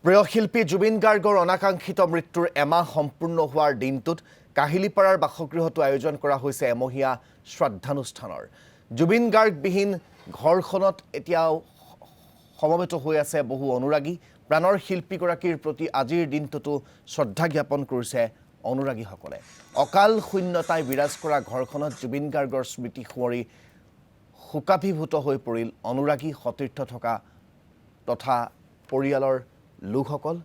প্ৰিয় শিল্পী জুবিন গাৰ্গৰ অনাকাংক্ষিত মৃত্যুৰ এমাহ সম্পূৰ্ণ হোৱাৰ দিনটোত কাহিলীপাৰাৰ বাসগৃহটো আয়োজন কৰা হৈছে এমহীয়া শ্ৰদ্ধানুষ্ঠানৰ। জুবিন গাৰ্গবিহীন ঘৰখনত এতিয়াও সমবেত হৈ আছে বহু অনুৰাগী। প্ৰাণৰ শিল্পীগৰাকীৰ প্ৰতি আজিৰ দিনটোতো শ্ৰদ্ধা জ্ঞাপন কৰিছে অনুৰাগীসকলে। অকাল শূন্যতাই বিৰাজ কৰা ঘৰখনত জুবিন গাৰ্গৰ স্মৃতি সোঁৱৰি শোকাভিভূত হৈ পৰিল অনুৰাগী, সতীৰ্থ থকা তথা পৰিয়ালৰ লোকসকল।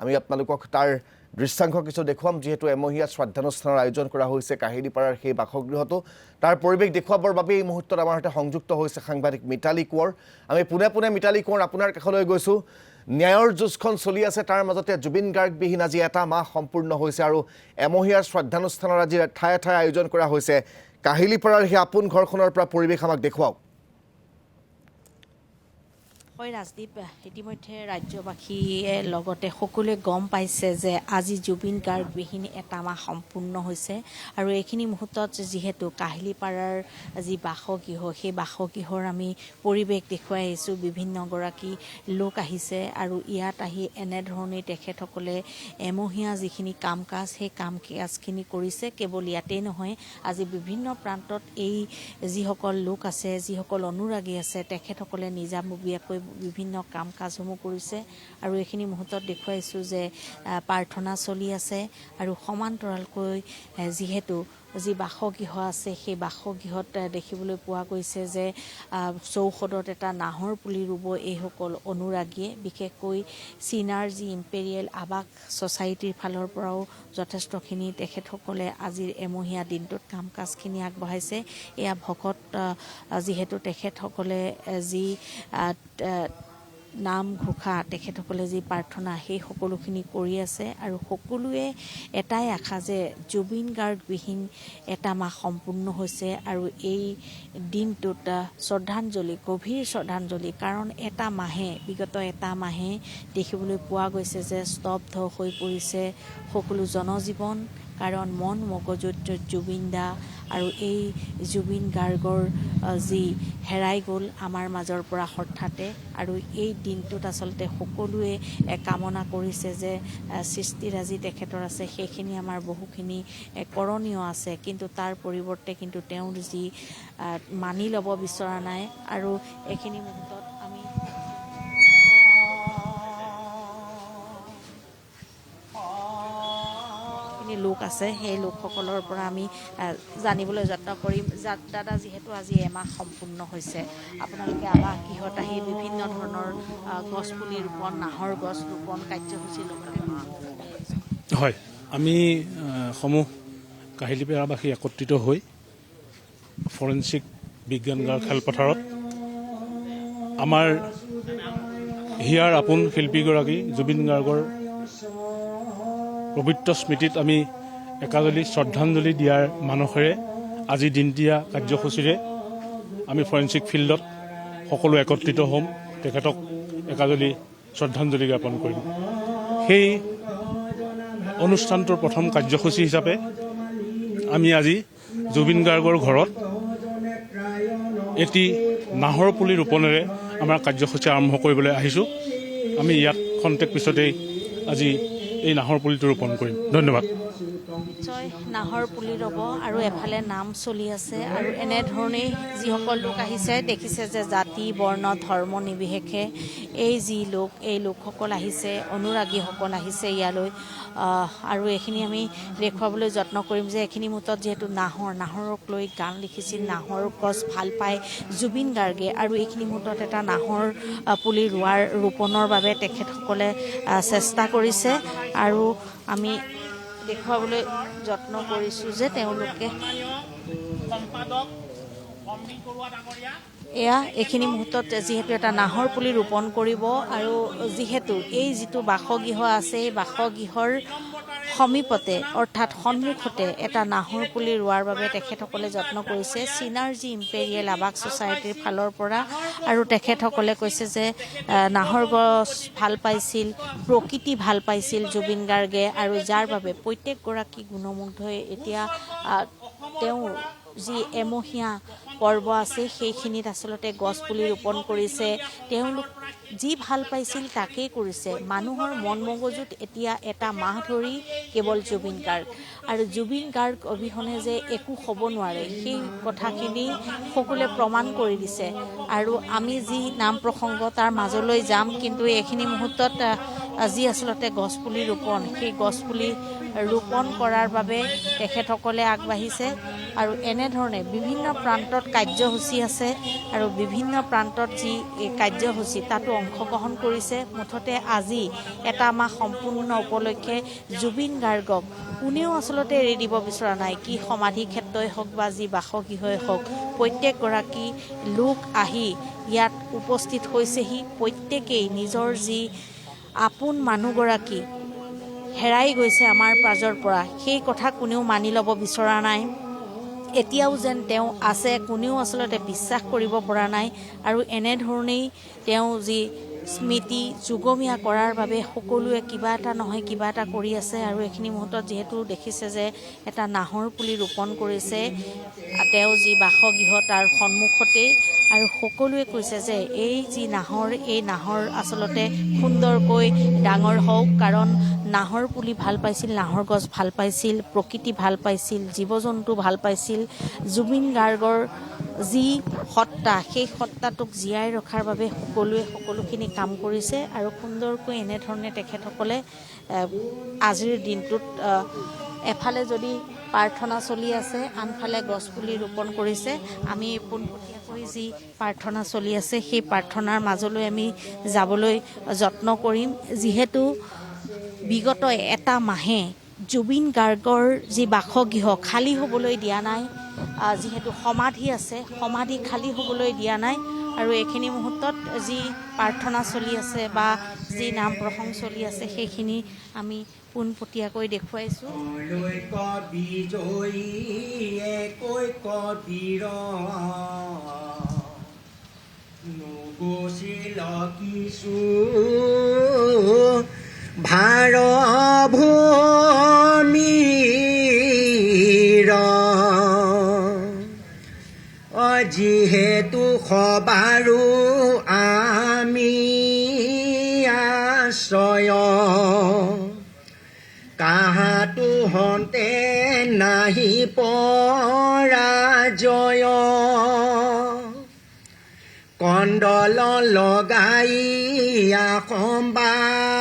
আমি আপোনালোকক তাৰ দৃশ্যাংশ কিছু দেখুৱাম, যিহেতু এমহীয়া শ্ৰদ্ধানুষ্ঠানৰ আয়োজন কৰা হৈছে কাহিলীপাৰাৰ সেই বাসগৃহটো। তাৰ পৰিৱেশ দেখুৱাবৰ বাবে এই মুহূৰ্তত আমাৰ সৈতে সংযুক্ত হৈছে সাংবাদিক মিতালী কোঁৱৰ। আমি পোনে পোনে মিতালী কোঁৱৰ আপোনাৰ কাষলৈ গৈছোঁ। ন্যায়ৰ যুঁজখন চলি আছে, তাৰ মাজতে জুবিন গাৰ্গবিহীন আজি এটা মাহ সম্পূৰ্ণ হৈছে আৰু এমহীয়া শ্ৰদ্ধানুষ্ঠানৰ আজি ঠায়ে ঠায়ে আয়োজন কৰা হৈছে। কাহিলীপাৰাৰ সেই আপোন ঘৰখনৰ পৰা পৰিৱেশ আমাক দেখুৱাওক। হয় ৰাজদীপ, ইতিমধ্যে ৰাজ্যবাসীয়ে লগতে সকলোৱে গম পাইছে যে আজি জুবিন গাৰ্গবিহীন এটা মাহ সম্পূৰ্ণ হৈছে আৰু এইখিনি মুহূৰ্তত যিহেতু কাহিলীপাৰাৰ যি বাসগৃহ, সেই বাসগৃহৰ আমি পৰিৱেশ দেখুৱাই আহিছোঁ। বিভিন্নগৰাকী লোক আহিছে আৰু ইয়াত আহি এনেধৰণেই তেখেতসকলে এমহীয়া যিখিনি কাম কাজ, সেই কাম কাজখিনি কৰিছে। কেৱল ইয়াতেই নহয়, আজি বিভিন্ন প্ৰান্তত এই যিসকল লোক আছে, যিসকল অনুৰাগী আছে, তেখেতসকলে নিজাববীয়াকৈ বিভিন্ন কাম কাজসমূহ কৰিছে আৰু এইখিনি মুহূৰ্তত দেখুৱাইছোঁ যে প্ৰাৰ্থনা চলি আছে আৰু সমান্তৰালকৈ যিহেতু যি বাসগৃহ আছে, সেই বাসগৃহত দেখিবলৈ পোৱা গৈছে যে চৌহদত এটা নাহৰ পুলি ৰুব এইসকল অনুৰাগীয়ে। বিশেষকৈ চিনাৰ্জি ইম্পেৰিয়েল আৱাস ছ'চাইটিৰ ফালৰ পৰাও যথেষ্টখিনি তেখেতসকলে আজিৰ এমহীয়া দিনটোত কাম কাজখিনি আগবঢ়াইছে। এয়া ভকত, যিহেতু তেখেতসকলে যি নাম ঘোষা, তেখেতসকলে যি প্ৰাৰ্থনা, সেই সকলোখিনি কৰি আছে আৰু সকলোৱে এটাই আশা যে জুবিন গাৰ্গবিহীন এটা মাহ সম্পূৰ্ণ হৈছে আৰু এই দিনটোত শ্ৰদ্ধাঞ্জলি, গভীৰ শ্ৰদ্ধাঞ্জলি। কাৰণ বিগত এটা মাহে দেখিবলৈ পোৱা গৈছে যে স্তব্ধ হৈ পৰিছে সকলো জনজীৱন। কাৰণ মন মগজুত জুবিন দা আৰু এই জুবিন গাৰ্গৰ যি হেৰাই গ'ল আমাৰ মাজৰ পৰা হঠাতে, আৰু এই দিনটোত আচলতে সকলোৱে কামনা কৰিছে যে সৃষ্টিৰাজি তেখেতৰ আছে, সেইখিনি আমাৰ বহুখিনি কৰণীয় আছে, কিন্তু তাৰ পৰিৱৰ্তে কিন্তু তেওঁৰ যি মানি ল'ব বিচৰা নাই। আৰু এইখিনি মুহূৰ্তত আমি লোক আছে, সেই লোকসকলৰ পৰা আমি জানিবলৈ যত্ন কৰিম। দাদা, যিহেতু আজি এমাহ সম্পূৰ্ণ হৈছে, আপোনালোকে আৱাস গৃহত আহি বিভিন্ন ধৰণৰ গছপুলি ৰোপণ, নাহৰ গছ ৰোপণ কাৰ্যসূচী লগতে হয়, আমি সমূহ কাহিলীপাৰাবাসী একত্ৰিত হৈ ফৰেনচিক বিজ্ঞানগাৰ খেলপথাৰত আমাৰ হিয়াৰ আপোন শিল্পীগৰাকী জুবিন গাৰ্গৰ পবিত্ৰ স্মৃতিত আমি একাজলি শ্ৰদ্ধাঞ্জলি দিয়াৰ মানসেৰে আজি দিনটীয়া কাৰ্যসূচীৰে আমি ফৰেনচিক ফিল্ডত সকলো একত্ৰিত হ'ম, তেখেতক একাজলি শ্ৰদ্ধাঞ্জলি জ্ঞাপন কৰিম। সেই অনুষ্ঠানটোৰ প্ৰথম কাৰ্যসূচী হিচাপে আমি আজি জুবিন গাৰ্গৰ ঘৰত এটি নাহৰ পুলি ৰোপণেৰে আমাৰ কাৰ্যসূচী আৰম্ভ কৰিবলৈ আহিছোঁ। আমি ইয়াত খন্তেক পিছতেই আজি এই নাহৰ পুলিটো ৰোপণ কৰিম। ধন্যবাদ। নিশ্চয় নাহৰ পুলি ৰ'ব আৰু এফালে নাম চলি আছে আৰু এনেধৰণেই যিসকল লোক আহিছে, দেখিছে যে জাতি বৰ্ণ ধৰ্ম নিৰ্বিশেষে এই লোকসকল আহিছে, অনুৰাগীসকল আহিছে ইয়ালৈ। আৰু এইখিনি আমি দেখুৱাবলৈ যত্ন কৰিম যে এইখিনি মুহূৰ্তত যিহেতু নাহৰক লৈ গান লিখিছিল, নাহৰ গছ ভাল পায় জুবিন গাৰ্গে, আৰু এইখিনি মুহূৰ্তত এটা নাহৰ পুলি ৰোপণৰ বাবে তেখেতসকলে চেষ্টা কৰিছে আৰু আমি দেখুৱাবলৈ যত্ন কৰিছোঁ যে তেওঁলোকে এইখিনি মুহূৰ্তত যিহেতু এটা নাহৰ পুলি ৰোপণ কৰিব আৰু যিহেতু এই যিটো বাসগৃহ আছে, এই বাসগৃহৰ সমীপতে অৰ্থাৎ সন্মুখতে এটা নাহৰ পুলি ৰোৱাৰ বাবে তেখেতসকলে যত্ন কৰিছে চিনাৰ্জি ইম্পেৰিয়েল আৱাস ছ'চাইটিৰ ফালৰ পৰা। আৰু তেখেতসকলে কৈছে যে নাহৰ গছ ভাল পাইছিল, প্ৰকৃতি ভাল পাইছিল জুবিন গাৰ্গে, আৰু যাৰ বাবে প্ৰত্যেকগৰাকী গুণমুগ্ধই এতিয়া তেওঁৰ যি এমহীয়া পৰ্ব আছে সেইখিনিত আচলতে গছপুলি ৰোপণ কৰিছে। তেওঁলোক যি ভাল পাইছিল তাকেই কৰিছে। মানুহৰ মন মগজুত এতিয়া এটা মাহ ধৰি কেৱল জুবিন গাৰ্গ, আৰু জুবিন গাৰ্গ অবিহনে যে একো হ'ব নোৱাৰে সেই কথাখিনি সকলোৱে প্ৰমাণ কৰি দিছে। আৰু আমি যি নাম প্ৰসংগ তাৰ মাজলৈ যাম, কিন্তু এইখিনি মুহূৰ্তত যি আচলতে গছপুলি ৰোপণ, সেই গছপুলি ৰোপণ কৰাৰ বাবে তেখেতসকলে আগবাঢ়িছে। আৰু এনেধৰণে বিভিন্ন প্ৰান্তত কাৰ্যসূচী আছে, আৰু বিভিন্ন প্ৰান্তত যি কাৰ্যসূচী তাতো অংশগ্ৰহণ কৰিছে। মুঠতে আজি এটা মাহ সম্পূৰ্ণ উপলক্ষে জুবিন গাৰ্গক কোনেও আচলতে এৰি দিব বিচৰা নাই। কি সমাধি ক্ষেত্ৰই হওক বা যি বাসগৃহই হওক, প্ৰত্যেকগৰাকী লোক আহি ইয়াত উপস্থিত হৈছেহি। প্ৰত্যেকেই নিজৰ যি আপোন মানুহগৰাকী হেৰাই গৈছে আমাৰ মাজৰ পৰা, সেই কথা কোনেও মানি ল'ব বিচৰা নাই। এতিয়াও যেন তেওঁ আছে কোনেও আচলতে বিশ্বাস কৰিব পৰা নাই। আৰু এনেধৰণেই তেওঁ যি স্মৃতি যুগমীয়া কৰাৰ বাবে সকলোৱে কিবা এটা নহয় কিবা এটা কৰি আছে। আৰু এইখিনি মুহূৰ্তত যিহেতু দেখিছে যে এটা নাহৰ পুলি ৰোপণ কৰিছে তেওঁ যি বাসগৃহ তাৰ সন্মুখতেই, আৰু সকলোৱে কৈছে যে এই যি নাহৰ, এই নাহৰ আচলতে সুন্দৰকৈ ডাঙৰ হওক। কাৰণ নাহৰ পুলি ভাল পাইছিল, নাহৰ গছ ভাল পাইছিল, প্ৰকৃতি ভাল পাইছিল, জীৱ জন্তু ভাল পাইছিল। জুবিন গাৰ্গৰ যি সত্তা, সেই সত্তাটোক জীয়াই ৰখাৰ বাবে সকলোৱে সকলোখিনি কাম কৰিছে। আৰু সুন্দৰকৈ এনেধৰণে তেখেতসকলে আজিৰ দিনটোত এফালে যদি প্ৰাৰ্থনা চলি আছে, আনফালে গছপুলি ৰোপণ কৰিছে। আমি পোনপটীয়াকৈ যি প্ৰাৰ্থনা চলি আছে সেই প্ৰাৰ্থনাৰ মাজলৈ আমি যাবলৈ যত্ন কৰিম। যিহেতু বিগত এটা মাহে জুবিন গাৰ্গৰ যি বাসগৃহ খালী হ'বলৈ দিয়া নাই, যিহেতু সমাধি আছে, সমাধি খালী হ'বলৈ দিয়া নাই। আৰু এইখিনি মুহূৰ্তত যি প্ৰাৰ্থনা চলি আছে বা যি নাম প্ৰসংগ চলি আছে সেইখিনি আমি পোনপটীয়াকৈ দেখুৱাইছোঁ। যিহেতু সবাৰো আমি আশ্ৰয়, কাহাতো হন্তে নাহি পৰাজয়। কণ্ডল লগাই সম্বাদ